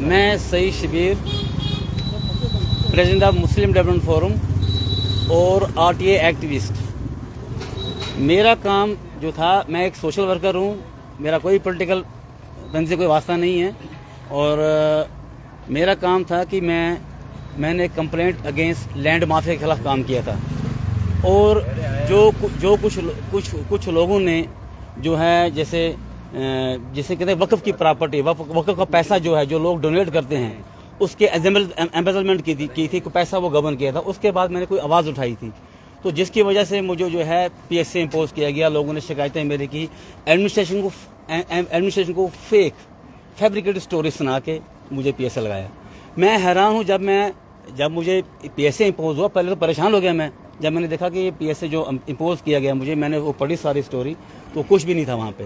मैं Saeed Shabir, president of Muslim development forum और RTA activist. मेरा काम जो था, मैं एक सोशल वर्कर हूँ, मेरा कोई पॉलिटिकल तंज से कोई वास्ता नहीं है। और मेरा काम था कि मैंने कंप्लेंट अगेंस्ट लैंड माफिया के खिलाफ काम किया था। और जो कुछ लोगों ने जो है जैसे कहते हैं वक्फ की प्रॉपर्टी, वक्फ का पैसा जो है, जो लोग डोनेट करते हैं, उसके एम्बेजलमेंट की थी, पैसा वो गबन किया था। उसके बाद मैंने कोई आवाज़ उठाई थी, तो जिसकी वजह से मुझे जो है पीएसए इम्पोज किया गया। लोगों ने शिकायतें मेरी की, एडमिनिस्ट्रेशन को फैब्रिकेटेड स्टोरी सुना के मुझे पीएसए लगाया। मैं हैरान हूँ, जब मुझे पीएसए इम्पोज हुआ, पहले तो परेशान हो गया मैं। जब मैंने देखा कि ये पीएसए जो इम्पोज किया गया मुझे, मैंने वो पढ़ी सारी स्टोरी, तो कुछ भी नहीं था वहाँ पे।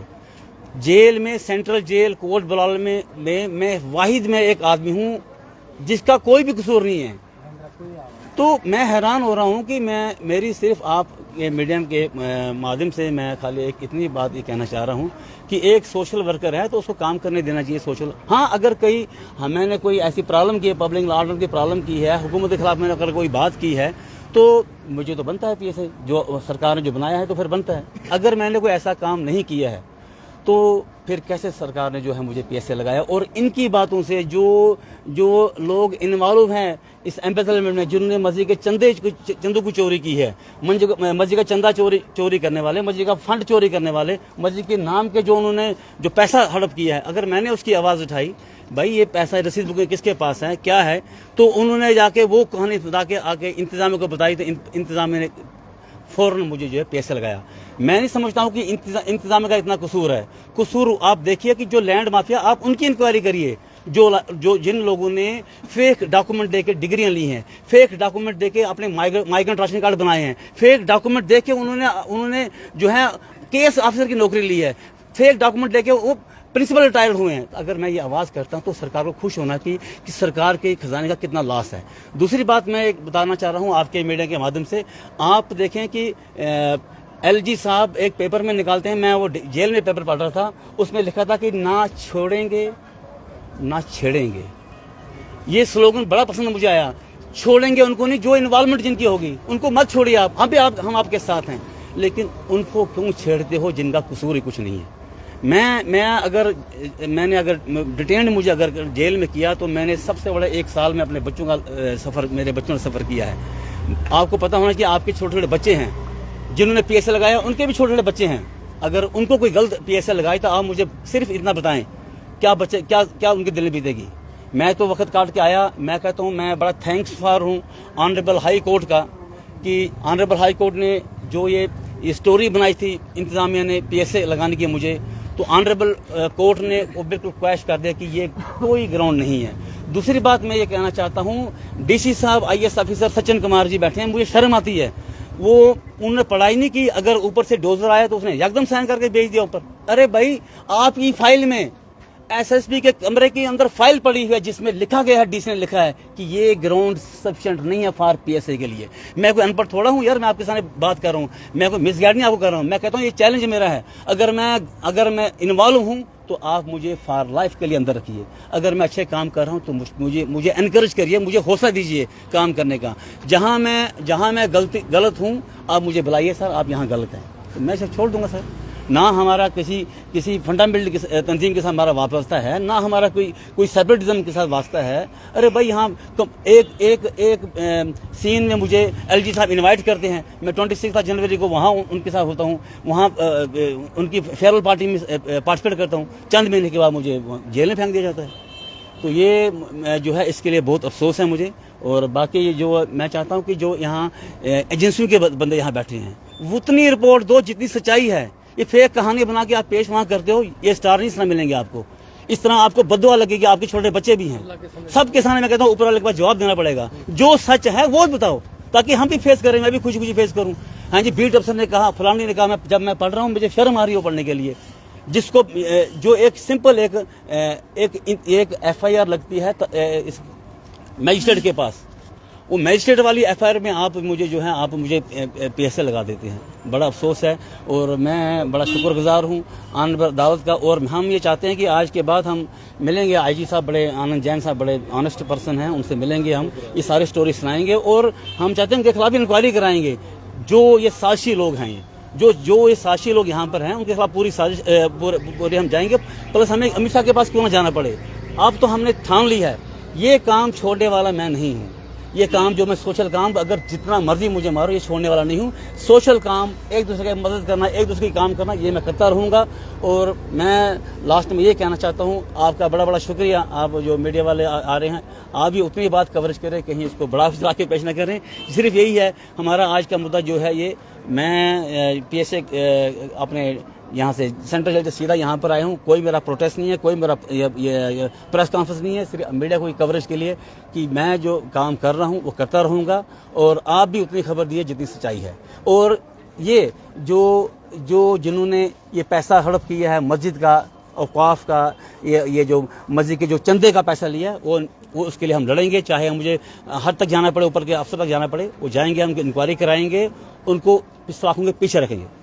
जेल में, सेंट्रल जेल कोट बलाल में मैं वाहिद में एक आदमी हूँ जिसका कोई भी कसूर नहीं है। तो मैं हैरान हो रहा हूँ कि मेरी सिर्फ आप ये मीडियम के माध्यम से मैं खाली एक इतनी बात ये कहना चाह रहा हूँ कि एक सोशल वर्कर है तो उसको काम करने देना चाहिए सोशल। हाँ, अगर मैंने कोई ऐसी प्रॉब्लम की है, पब्लिक ऑर्डर की प्रॉब्लम की है, हुकूमत के खिलाफ मैंने अगर कोई बात की है, तो मुझे तो बनता है पीएसए, जो सरकार ने जो बनाया है तो फिर बनता है। अगर मैंने कोई ऐसा काम नहीं किया है तो फिर कैसे सरकार ने जो है मुझे पीएसए लगाया। और इनकी बातों से जो लोग इन्वॉल्व हैं इस एम्बेजलमेंट में, जिन्होंने मस्जिद के चंदों की चोरी की है, मस्जिद का चंदा चोरी करने वाले, मस्जिद का फंड चोरी करने वाले, मस्जिद के नाम के उन्होंने जो पैसा हड़प किया है, अगर मैंने उसकी आवाज़ उठाई, भाई ये पैसा रसीद बुकें किसके पास है, क्या है, तो उन्होंने जाके वो कहानी बता के आके इंतजामिया को बताई, तो इंतजामिया ने फौरन मुझे जो है पीएसए लगाया। मैं नहीं समझता हूँ कि इंतजाम का इतना कसूर है। कसूर आप देखिए कि जो लैंड माफिया, आप उनकी इंक्वायरी करिए, जिन लोगों ने फेक डॉक्यूमेंट देके डिग्रियां ली हैं, फेक डॉक्यूमेंट देके अपने माइग्रेंट राशन कार्ड बनाए हैं, फेक डॉक्यूमेंट देके उन्होंने जो है केस ऑफिसर की नौकरी ली है, फेक डॉक्यूमेंट देके वो प्रिंसिपल रिटायर्ड हुए हैं। अगर मैं ये आवाज़ करता हूँ तो सरकार को खुश होना कि सरकार के खजाने का कितना लॉस है। दूसरी बात मैं एक बताना चाह रहा हूँ आपके मीडिया के माध्यम से, आप देखें कि एलजी साहब एक पेपर में निकालते हैं, मैं वो जेल में पेपर पढ़ रहा था, उसमें लिखा था कि ना छोड़ेंगे ना छेड़ेंगे। ये स्लोगन बड़ा पसंद मुझे आया। छोड़ेंगे उनको नहीं, जो इन्वॉल्वमेंट जिनकी होगी उनको मत छोड़िए आप, हम आपके साथ हैं, लेकिन उनको क्यों छेड़ते हो जिनका कसूर ही कुछ नहीं है। मैंने अगर डिटेन मुझे अगर जेल में किया तो मैंने सबसे बड़ा 1 साल में अपने बच्चों का मेरे बच्चों ने सफ़र किया है। आपको पता होना कि आपके छोटे छोटे बच्चे हैं, जिन्होंने पीएसए लगाया उनके भी छोटे छोटे बच्चे हैं। अगर उनको कोई गलत पीएसए लगाए तो आप मुझे सिर्फ इतना बताएं, क्या उनके दिल में बीतेगी। मैं तो वक्त काट के आया। मैं कहता हूँ मैं बड़ा थैंक्स फॉर हूँ ऑनरेबल हाई कोर्ट का, कि ऑनरेबल हाई कोर्ट ने जो ये स्टोरी बनाई थी इंतजामिया ने पीएसए लगाने की मुझे, तो ऑनरेबल कोर्ट ने वो बिल्कुल क्वैश कर दिया कि ये कोई ग्राउंड नहीं है। दूसरी बात मैं ये कहना चाहता हूँ, डीसी साहब आईएएस ऑफिसर सचिन कुमार जी बैठे हैं, मुझे शर्म आती है। उन्होंने पढ़ाई नहीं की, अगर ऊपर से डोजर आया तो उसने एकदम साइन करके भेज दिया ऊपर। अरे भाई, आपकी फाइल में एसएसपी के कमरे के अंदर फाइल पड़ी हुई है जिसमें लिखा गया है, डीसी ने लिखा है कि ये ग्राउंड सफिशिएंट नहीं है फॉर पीएसए के लिए। मैं कोई अनपढ़ थोड़ा हूँ यार, मैं आपके सामने बात कर रहा हूँ, मैं कोई मिसगाइड नहीं आपको कर रहा हूँ। मैं कहता हूँ ये चैलेंज मेरा है। अगर मैं इन्वॉल्व हूँ तो आप मुझे फॉर लाइफ के लिए अंदर रखिए। अगर मैं अच्छे काम कर रहा हूँ तो मुझे एनकरेज करिए, मुझे हौसला दीजिए काम करने का। जहाँ मैं गलत हूँ आप मुझे बुलाइए, सर आप यहाँ गलत हैं, तो मैं सब छोड़ दूंगा सर। ना हमारा किसी फंडामेंटल तंजीम के साथ हमारा वास्ता है, ना हमारा कोई सेपरेटिज्म के साथ वास्ता है। अरे भाई, यहाँ एक सीन में मुझे एलजी साहब इनवाइट करते हैं, मैं 26 जनवरी को वहाँ उनके साथ होता हूँ, वहाँ उनकी फेयरवेल पार्टी में पार्टिसिपेट करता हूँ। चंद महीने के बाद मुझे जेल में फेंक दिया जाता है। तो ये जो है इसके लिए बहुत अफसोस है मुझे। और बाकी जो मैं चाहता हूँ कि जो यहाँ एजेंसियों के बंदे यहाँ बैठे हैं, उतनी रिपोर्ट दो जितनी सच्चाई है। ये फेक कहानी बना के आप पेश वहाँ करते हो, ये स्टार नहीं इस तरह मिलेंगे आपको। इस तरह आपको बद्दुआ लगेगी, आपके छोटे बच्चे भी हैं। सबके सामने मैं कहता हूँ ऊपर वाले के पास जवाब देना पड़ेगा, जो सच है वो बताओ, ताकि हम भी फेस करें, मैं भी खुशी खुशी फेस करूँ। हाँ जी, बीट अफसर ने कहा, फलानी ने कहा, जब मैं पढ़ रहा हूँ मुझे शर्म आ रही हो पढ़ने के लिए। जिसको जो एक सिंपल एक एफआईआर लगती है मजिस्ट्रेट के पास, वो मैजिस्ट्रेट वाली एफआईआर में आप मुझे जो है आप मुझे पीएसए लगा देते हैं, बड़ा अफसोस है। और मैं बड़ा शुक्रगुजार हूँ आनंद दावत का। और हम ये चाहते हैं कि आज के बाद हम मिलेंगे, आईजी साहब बड़े आनंद जैन साहब बड़े ऑनेस्ट पर्सन हैं, उनसे मिलेंगे, हम ये सारी स्टोरी सुनाएंगे और हम चाहते हैं उनके खिलाफ इंक्वायरी कराएंगे। जो ये साजिशी लोग हैं, जो ये साजिशी लोग यहाँ पर हैं, उनके खिलाफ पूरी साजिश पूरे हम जाएंगे। प्लस हमें अमित शाह के पास क्यों ना जाना पड़े। अब तो हमने ठान ली है, ये काम छोड़ने वाला मैं नहीं हूँ। ये काम जो मैं सोशल काम, अगर जितना मर्जी मुझे मारो, ये छोड़ने वाला नहीं हूँ। सोशल काम, एक दूसरे की मदद करना, एक दूसरे की काम करना, ये मैं करता रहूँगा। और मैं लास्ट में ये कहना चाहता हूँ, आपका बड़ा बड़ा शुक्रिया। आप जो मीडिया वाले आ रहे हैं, आप भी उतनी बात कवरेज करें, कहीं इसको बड़ा फिसला के पेश न करें। सिर्फ यही है हमारा आज का मुद्दा जो है ये। मैं पीएसए अपने यहाँ से सेंट्रल जेल से सीधा यहाँ पर आया हूँ। कोई मेरा प्रोटेस्ट नहीं है, कोई मेरा ये प्रेस कॉन्फ्रेंस नहीं है, सिर्फ मीडिया को कवरेज के लिए कि मैं जो काम कर रहा हूँ वो करता रहूँगा। और आप भी उतनी खबर दिए जितनी सच्चाई है। और ये जो जिन्होंने ये पैसा हड़प किया है मस्जिद का, औकाफ का, ये जो मस्जिद के जो चंदे का पैसा लिया, वो उसके लिए हम लड़ेंगे। चाहे मुझे हद तक जाना पड़े, ऊपर के अफसर तक जाना पड़े, वो जाएंगे, हम इंक्वायरी कराएंगे, उनको सुराखों के पीछे रखेंगे।